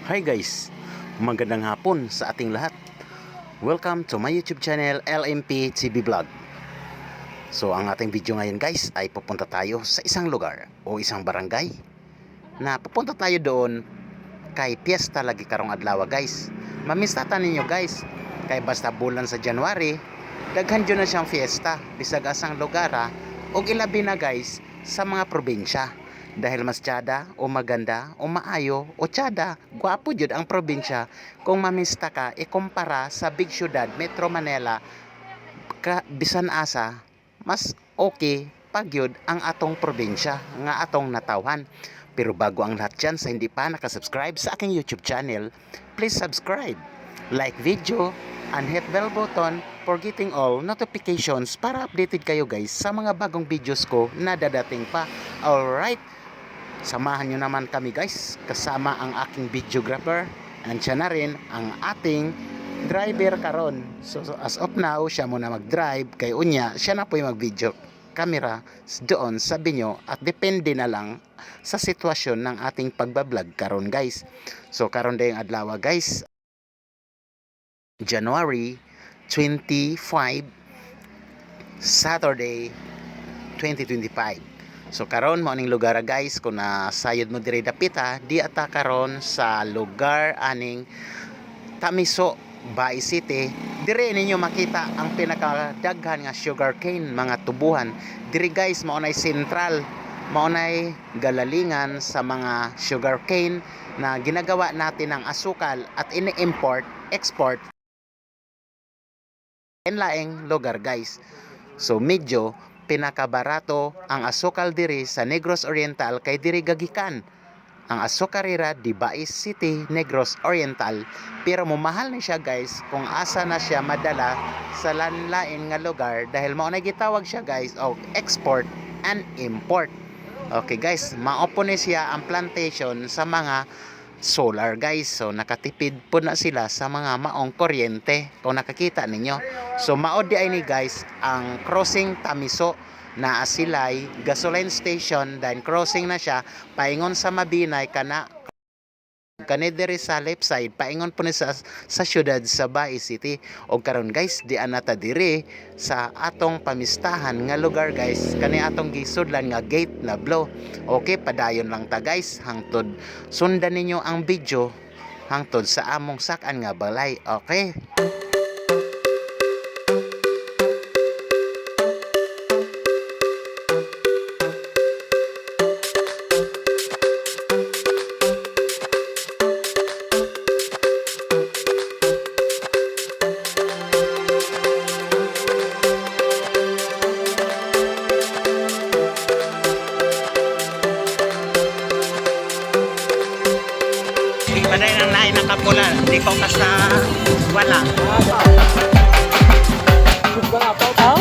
Hi guys, magandang hapon sa ating lahat. Welcome to my YouTube channel LMP TV Vlog. So ang ating video ngayon guys ay pupunta tayo sa isang lugar o isang barangay na pupunta tayo doon kay piyesta lagi karong adlaw guys. Mamistatan ninyo guys, kay basta bulan sa January, daghan dyan na siyang fiesta bisag asang lugar o ilabi na guys sa mga probinsya. Dahil mas tiyada o maganda o maayo o tiyada, gwapo jud ang probinsya kung mamista ka ikumpara sa big syudad Metro Manila ka bisan asa mas okay pagyud ang atong probinsya nga atong natawhan. Pero bago ang lahat dyan, sa hindi pa nakasubscribe sa aking YouTube channel, please subscribe, like video, and hit bell button for getting all notifications para updated kayo guys sa mga bagong videos ko na dadating pa. Alright, samahan nyo naman kami guys kasama ang aking videographer, and siya na rin ang ating driver karon. So as of now, siya muna mag-drive kay unya siya na po yung mag-video camera doon sa binyo at depende na lang sa sitwasyon ng ating pagbablog karon guys. So karon dayong adlaw guys, January 25, Saturday 2025. So karon mo aning lugar guys, kung nasayod mo diri dapita, di ata karon sa lugar aning Tamiso, Bai City. Dire ninyo makita ang pinakadaghan nga sugarcane, mga tubuhan. Dire guys maunay sentral, maunay galalingan sa mga sugarcane na ginagawa natin ng asukal at ini-import, export en laing lugar guys. So medyo pinakabarato ang asukal diri sa Negros Oriental kay diri gagikan ang asukarira di Bais City, Negros Oriental, pero mumahal na siya guys kung asa na siya madala sa lanlain nga lugar dahil mao na gitawag siya guys og export and import. Okay guys, maopo ni siya ang plantation sa mga solar guys. So nakatipid po na sila sa mga maong kuryente kung nakakita ninyo. So maod di ay ni guys ang crossing Tamiso na asilay gasoline station, then crossing na siya paingon sa Mabinay kana diri sa left side paingon po ni sa syudad sa Bai City. O karon guys, di anata diri sa atong pamistahan nga lugar guys, kani atong gisudlan nga gate na blow. Okay, padayon lang ta guys hangtod sundan ninyo ang video hangtod sa among sakan nga balay. Okay, paday nang lain ng kapula, di ko kasta wala. Gusto nga po,